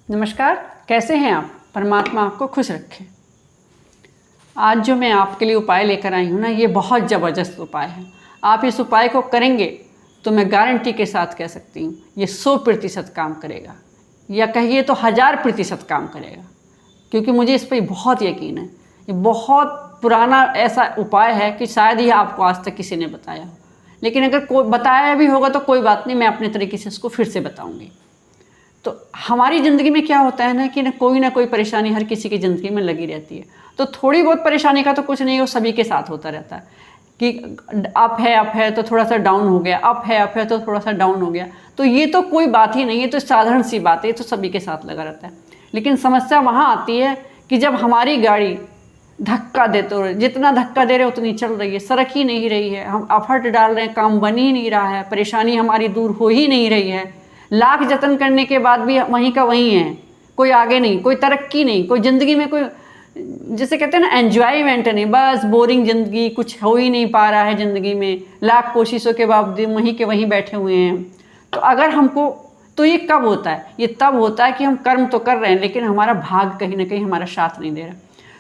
नमस्कार, कैसे हैं आप? परमात्मा आपको खुश रखे। आज जो मैं आपके लिए उपाय लेकर आई हूँ ना, ये बहुत ज़बरदस्त उपाय है। आप इस उपाय को करेंगे तो मैं गारंटी के साथ कह सकती हूँ ये 100% काम करेगा, या कहिए तो 1000% काम करेगा, क्योंकि मुझे इस पर बहुत यकीन है। ये बहुत पुराना ऐसा उपाय है कि शायद ही आपको आज तक किसी ने बताया हो, लेकिन अगर कोई बताया भी होगा तो कोई बात नहीं, मैं अपने तरीके से इसको फिर से बताऊँगी। तो हमारी ज़िंदगी में क्या होता है ना कि कोई ना कोई परेशानी हर किसी की ज़िंदगी में लगी रहती है। तो थोड़ी बहुत परेशानी का तो कुछ नहीं, वो सभी के साथ होता रहता है कि अप है तो थोड़ा सा डाउन हो गया, अप है तो थोड़ा सा डाउन हो गया। तो ये तो कोई बात ही नहीं है, तो साधारण सी बात है, ये तो सभी के साथ लगा रहता है। लेकिन समस्या वहाँ आती है कि जब हमारी गाड़ी धक्का देते हो, जितना धक्का दे रहे उतनी चल रही है, सड़क ही नहीं रही है, हम एफर्ट डाल रहे हैं, काम बन ही नहीं रहा है, परेशानी हमारी दूर हो ही नहीं रही है, लाख जतन करने के बाद भी वहीं का वहीं है, कोई आगे नहीं, कोई तरक्की नहीं, कोई ज़िंदगी में कोई, जिसे कहते हैं ना, एन्जॉयमेंट नहीं, बस बोरिंग ज़िंदगी, कुछ हो ही नहीं पा रहा है ज़िंदगी में, लाख कोशिशों के बावजूद वहीं के वहीं बैठे हुए हैं। तो अगर हमको, तो ये कब होता है? ये तब होता है कि हम कर्म तो कर रहे हैं लेकिन हमारा भाग्य कहीं ना कहीं हमारा साथ नहीं दे रहा।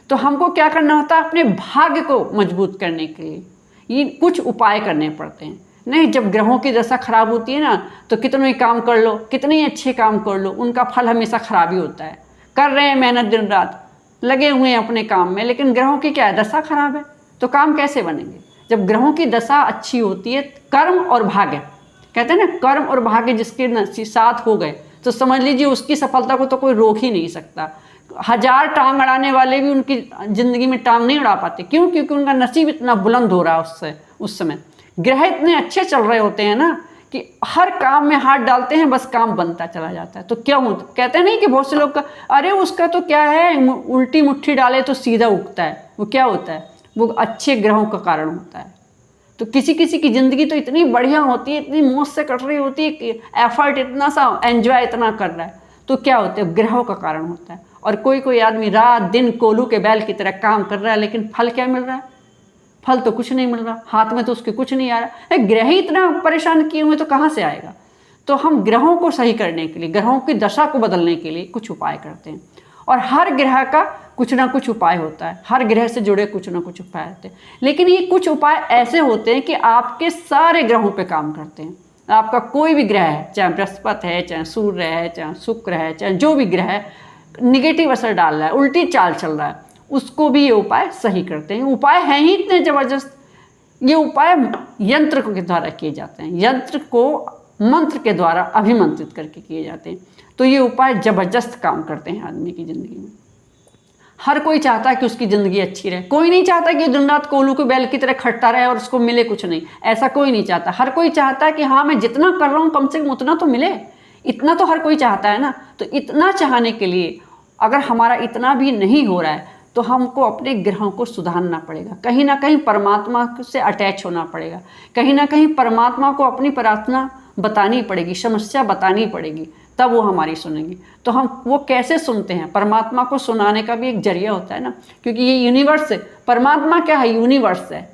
तो हमको क्या करना होता है? अपने भाग्य को मजबूत करने के लिए ये कुछ उपाय करने पड़ते हैं। नहीं, जब ग्रहों की दशा खराब होती है ना, तो कितने ही काम कर लो, कितने ही अच्छे काम कर लो, उनका फल हमेशा खराब ही होता है। कर रहे हैं मेहनत, दिन रात लगे हुए हैं अपने काम में, लेकिन ग्रहों की क्या है, दशा खराब है, तो काम कैसे बनेंगे? जब ग्रहों की दशा अच्छी होती है, कर्म और भाग्य, कहते हैं ना, कर्म और भाग्य जिसके साथ हो गए तो समझ लीजिए उसकी सफलता को तो कोई रोक ही नहीं सकता। 1000 टांग अड़ाने वाले भी उनकी ज़िंदगी में टांग नहीं अड़ा पाते। क्यों? क्योंकि उनका नसीब इतना बुलंद हो रहा है उससे, उस समय ग्रह इतने अच्छे चल रहे होते हैं ना कि हर काम में हाथ डालते हैं, बस काम बनता चला जाता है। तो क्या होता, कहते हैं नहीं कि बहुत से लोग का, अरे उसका तो क्या है, उल्टी मुट्ठी डाले तो सीधा उगता है। वो क्या होता है? वो अच्छे ग्रहों का कारण होता है। तो किसी किसी की ज़िंदगी तो इतनी बढ़िया होती है, इतनी मौज से कट रही होती है कि एफर्ट इतना सा, एंजॉय इतना कर रहा है, तो क्या होता है? ग्रहों का कारण होता है। और कोई कोई आदमी रात दिन कोल्हू के बैल की तरह काम कर रहा है, लेकिन फल क्या मिल रहा है? फल तो कुछ नहीं मिल रहा, हाथ में तो उसके कुछ नहीं आ रहा। ग्रह ही इतना परेशान किए हुए तो कहाँ से आएगा? तो हम ग्रहों को सही करने के लिए, ग्रहों की दशा को बदलने के लिए कुछ उपाय करते हैं, और हर ग्रह का कुछ ना कुछ उपाय होता है, हर ग्रह से जुड़े कुछ ना कुछ उपाय होते हैं। लेकिन ये कुछ उपाय ऐसे होते हैं कि आपके सारे ग्रहों पे काम करते हैं। आपका कोई भी ग्रह है, चाहे बृहस्पति है, चाहे सूर्य है, चाहे शुक्र है, चाहे जो भी ग्रह है निगेटिव असर डाल रहा है, उल्टी चाल चल रहा है, उसको भी ये उपाय सही करते हैं। उपाय हैं ही इतने ज़बरदस्त। ये उपाय यंत्र के द्वारा किए जाते हैं, यंत्र को मंत्र के द्वारा अभिमंत्रित करके किए जाते हैं। तो ये उपाय ज़बरदस्त काम करते हैं आदमी की ज़िंदगी में। हर कोई चाहता है कि उसकी ज़िंदगी अच्छी रहे। कोई नहीं चाहता कि दिन रात कोल्हू के बैल की तरह खटता रहे और उसको मिले कुछ नहीं, ऐसा कोई नहीं चाहता। हर कोई चाहता है कि हाँ, मैं जितना कर रहा हूँ कम से कम उतना तो मिले। इतना तो हर कोई चाहता है ना। तो इतना चाहने के लिए अगर हमारा इतना भी नहीं हो रहा है तो हमको अपने ग्रहों को सुधारना पड़ेगा, कहीं ना कहीं परमात्मा से अटैच होना पड़ेगा, कहीं ना कहीं परमात्मा को अपनी प्रार्थना बतानी पड़ेगी, समस्या बतानी पड़ेगी, तब वो हमारी सुनेंगे। तो हम वो कैसे सुनते हैं? परमात्मा को सुनाने का भी एक जरिया होता है ना, क्योंकि ये यूनिवर्स है। परमात्मा क्या है? यूनिवर्स है।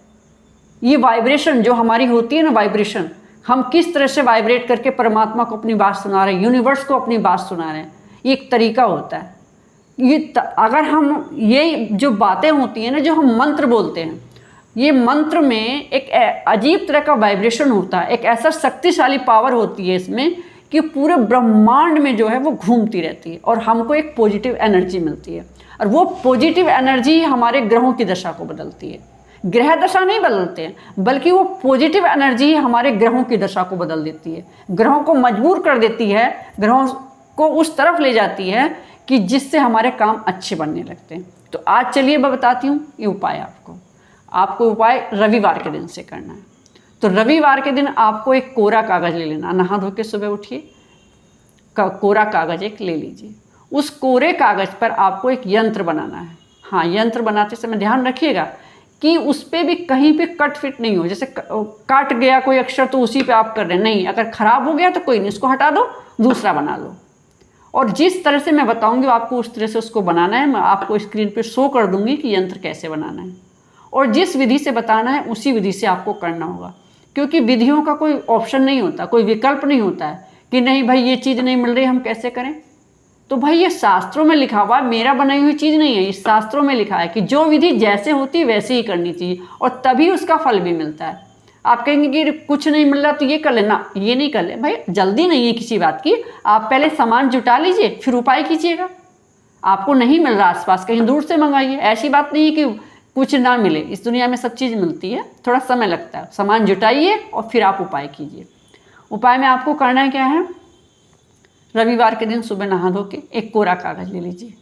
ये वाइब्रेशन जो हमारी होती है ना, वाइब्रेशन, हम किस तरह से वाइब्रेट करके परमात्मा को अपनी बात सुना रहे हैं, यूनिवर्स को अपनी बात सुना रहे हैं, ये एक तरीका होता है। अगर हम ये जो बातें होती हैं ना, जो हम मंत्र बोलते हैं, ये मंत्र में एक अजीब तरह का वाइब्रेशन होता है, एक ऐसा शक्तिशाली पावर होती है इसमें कि पूरे ब्रह्मांड में जो है वो घूमती रहती है और हमको एक पॉजिटिव एनर्जी मिलती है। और वो पॉजिटिव एनर्जी हमारे ग्रहों की दशा को बदलती है। ग्रह दशा नहीं बदलते हैं, बल्कि वो पॉजिटिव एनर्जी हमारे ग्रहों की दशा को बदल देती है, ग्रहों को मजबूर कर देती है, ग्रहों को उस तरफ ले जाती है कि जिससे हमारे काम अच्छे बनने लगते हैं। तो आज चलिए मैं बताती हूँ ये उपाय। आपको उपाय रविवार के दिन से करना है। तो रविवार के दिन आपको एक कोरा कागज़ ले लेना, नहा धो के सुबह उठिए, कोरा कागज़ एक ले लीजिए। उस कोरे कागज़ पर आपको एक यंत्र बनाना है। हाँ, यंत्र बनाते समय ध्यान रखिएगा कि उस पर भी कहीं पे कट फिट नहीं हो, जैसे काट गया कोई अक्षर तो उसी पे आप कर रहे हैं, नहीं। अगर ख़राब हो गया तो कोई नहीं, उसको हटा दो, दूसरा बना लो। और जिस तरह से मैं बताऊंगी आपको उस तरह से उसको बनाना है। मैं आपको स्क्रीन पे शो कर दूंगी कि यंत्र कैसे बनाना है, और जिस विधि से बताना है उसी विधि से आपको करना होगा। क्योंकि विधियों का कोई ऑप्शन नहीं होता, कोई विकल्प नहीं होता है कि नहीं भाई ये चीज़ नहीं मिल रही, हम कैसे करें। तो भाई ये शास्त्रों में लिखा हुआ है, मेरा बनाई हुई चीज़ नहीं है, इस शास्त्रों में लिखा है कि जो विधि जैसे होती है वैसे ही करनी चाहिए और तभी उसका फल भी मिलता है। आप कहेंगे कि कुछ नहीं मिल रहा तो ये कर लेना, ये नहीं कर ले भाई, जल्दी नहीं है किसी बात की। आप पहले सामान जुटा लीजिए फिर उपाय कीजिएगा। आपको नहीं मिल रहा आसपास, कहीं दूर से मंगाइए। ऐसी बात नहीं है कि कुछ ना मिले, इस दुनिया में सब चीज़ मिलती है, थोड़ा समय लगता है। सामान जुटाइए और फिर आप उपाय कीजिए। उपाय में आपको करना क्या है, रविवार के दिन सुबह नहा धो के एक कोरा कागज़ ले लीजिए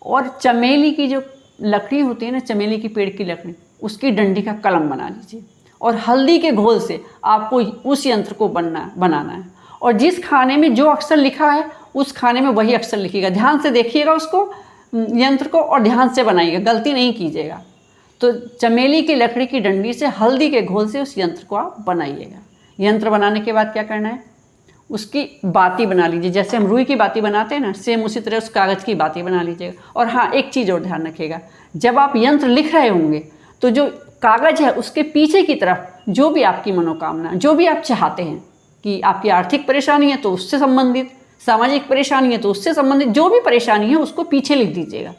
और चमेली की जो लकड़ी होती है ना, चमेली की पेड़ की लकड़ी, उसकी डंडी का कलम बना लीजिए और हल्दी के घोल से आपको उस यंत्र को बनाना है। और जिस खाने में जो अक्षर लिखा है उस खाने में वही अक्षर लिखिएगा। ध्यान से देखिएगा उसको, यंत्र को, और ध्यान से बनाइएगा, गलती नहीं कीजिएगा। तो चमेली की लकड़ी की डंडी से हल्दी के घोल से उस यंत्र को आप बनाइएगा। यंत्र बनाने के बाद क्या करना है, उसकी बाती बना लीजिए। जैसे हम रुई की बाती बनाते हैं ना, सेम उसी तरह उस कागज़ की बाती बना लीजिएगा। और हाँ, एक चीज़ और ध्यान रखिएगा, जब आप यंत्र लिख रहे होंगे तो जो कागज़ है उसके पीछे की तरफ जो भी आपकी मनोकामना, जो भी आप चाहते हैं, कि आपकी आर्थिक परेशानी है तो उससे संबंधित, सामाजिक परेशानी है तो उससे संबंधित, जो भी परेशानी है उसको पीछे लिख दीजिएगा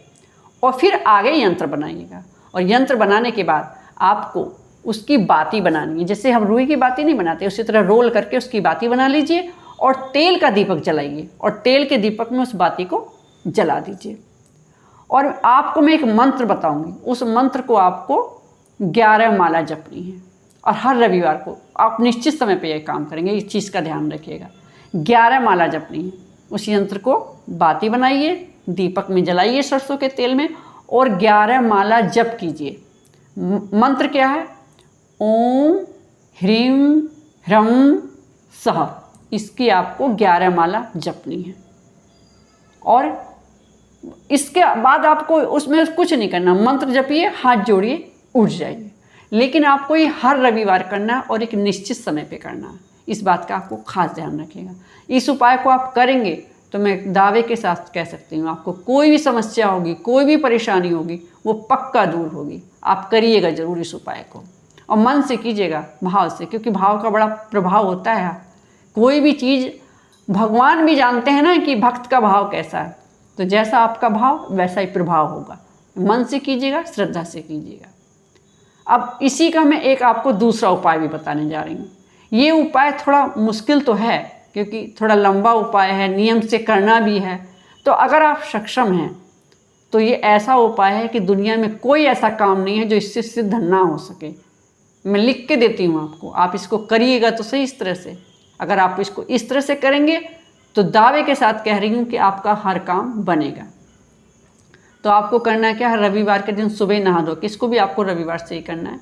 और फिर आगे यंत्र बनाइएगा। और यंत्र बनाने के बाद आपको उसकी बाती बनानी है। जैसे हम रुई की बाती नहीं बनाते, उसी तरह रोल करके उसकी बाती बना लीजिए और तेल का दीपक जलाइए और तेल के दीपक में उस बाती को जला दीजिए। और आपको मैं एक मंत्र बताऊंगी, उस मंत्र को आपको 11 माला जपनी है और हर रविवार को आप निश्चित समय पे ये काम करेंगे। इस चीज़ का ध्यान रखिएगा, 11 माला जपनी है। उस यंत्र को बाती बनाइए, दीपक में जलाइए सरसों के तेल में और 11 माला जप कीजिए। मंत्र क्या है, ओम ह्रीम ह्रम सह, इसकी आपको 11 माला जपनी है। और इसके बाद आपको उसमें कुछ नहीं करना, मंत्र जपिए, हाथ जोड़िए, उठ जाइए। लेकिन आपको ये हर रविवार करना और एक निश्चित समय पे करना है। इस बात का आपको खास ध्यान रखिएगा। इस उपाय को आप करेंगे तो मैं दावे के साथ कह सकती हूँ, आपको कोई भी समस्या होगी, कोई भी परेशानी होगी, वो पक्का दूर होगी। आप करिएगा ज़रूर इस उपाय को और मन से कीजिएगा, भाव से, क्योंकि भाव का बड़ा प्रभाव होता है। कोई भी चीज़, भगवान भी जानते हैं ना कि भक्त का भाव कैसा है, तो जैसा आपका भाव वैसा ही प्रभाव होगा। मन से कीजिएगा, श्रद्धा से कीजिएगा। अब इसी का मैं एक आपको दूसरा उपाय भी बताने जा रही हूँ। ये उपाय थोड़ा मुश्किल तो है क्योंकि थोड़ा लंबा उपाय है, नियम से करना भी है। तो अगर आप सक्षम हैं तो ये ऐसा उपाय है कि दुनिया में कोई ऐसा काम नहीं है जो इससे सिद्ध ना हो सके। मैं लिख के देती हूँ आपको, आप इसको करिएगा तो सही इस तरह से। अगर आप इसको इस तरह से करेंगे तो दावे के साथ कह रही हूँ कि आपका हर काम बनेगा। तो आपको करना क्या है, रविवार के दिन सुबह नहा धो के, इसको भी आपको रविवार से ही करना है।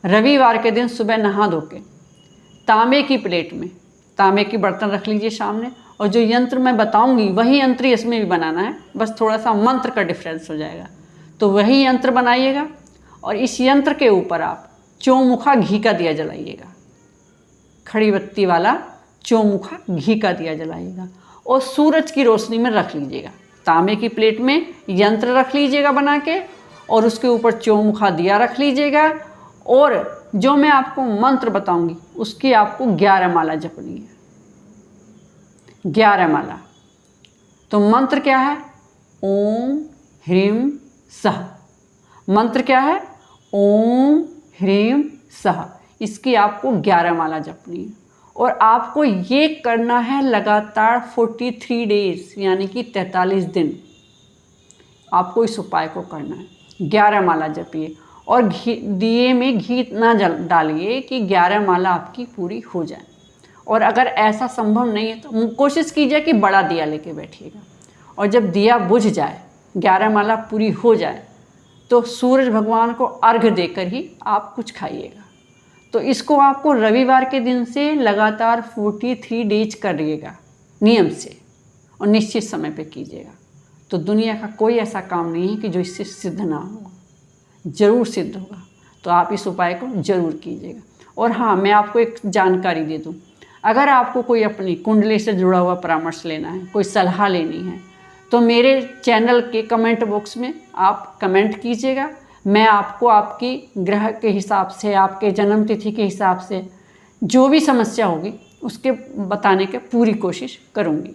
रविवार के दिन सुबह नहा धो के तांबे की प्लेट में तांबे की बर्तन रख लीजिए सामने, और जो यंत्र मैं बताऊंगी वही यंत्र इसमें भी बनाना है, बस थोड़ा सा मंत्र का डिफरेंस हो जाएगा। तो वही यंत्र बनाइएगा और इस यंत्र के ऊपर आप चौमुखा घी का दिया जलाइएगा, खड़ी बत्ती वाला चौमुखा घी का दिया जलाइएगा और सूरज की रोशनी में रख लीजिएगा। तांबे की प्लेट में यंत्र रख लीजिएगा बना के और उसके ऊपर चौमुखा दिया रख लीजिएगा और जो मैं आपको मंत्र बताऊंगी उसकी आपको 11 माला जपनी है, 11 माला। तो मंत्र क्या है, ओम ह्रीम सह। मंत्र क्या है, ओम ह्रीम सह। इसकी आपको 11 माला जपनी है और आपको ये करना है लगातार 43 डेज, यानी कि 43 दिन आपको इस उपाय को करना है। 11 माला जपिए और दिए में घी इतना डालिए कि 11 माला आपकी पूरी हो जाए। और अगर ऐसा संभव नहीं है तो कोशिश कीजिए कि बड़ा दिया लेके बैठिएगा और जब दिया बुझ जाए, 11 माला पूरी हो जाए, तो सूरज भगवान को अर्घ्य देकर ही आप कुछ खाइएगा। तो इसको आपको रविवार के दिन से लगातार 43 डेज करिएगा नियम से और निश्चित समय पे कीजिएगा। तो दुनिया का कोई ऐसा काम नहीं है कि जो इससे सिद्ध ना हो, ज़रूर सिद्ध होगा। तो आप इस उपाय को ज़रूर कीजिएगा। और हाँ, मैं आपको एक जानकारी दे दूँ, अगर आपको कोई अपनी कुंडली से जुड़ा हुआ परामर्श लेना है, कोई सलाह लेनी है, तो मेरे चैनल के कमेंट बॉक्स में आप कमेंट कीजिएगा। मैं आपको आपकी ग्रह के हिसाब से, आपके जन्म तिथि के हिसाब से जो भी समस्या होगी उसके बताने की पूरी कोशिश करूँगी।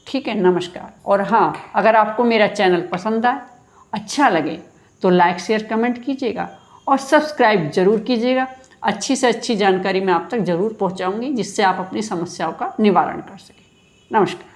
ठीक है, नमस्कार। और हाँ, अगर आपको मेरा चैनल पसंद आए, अच्छा लगे तो लाइक शेयर कमेंट कीजिएगा और सब्सक्राइब ज़रूर कीजिएगा। अच्छी से अच्छी जानकारी मैं आप तक ज़रूर पहुंचाऊंगी, जिससे आप अपनी समस्याओं का निवारण कर सकें। नमस्कार।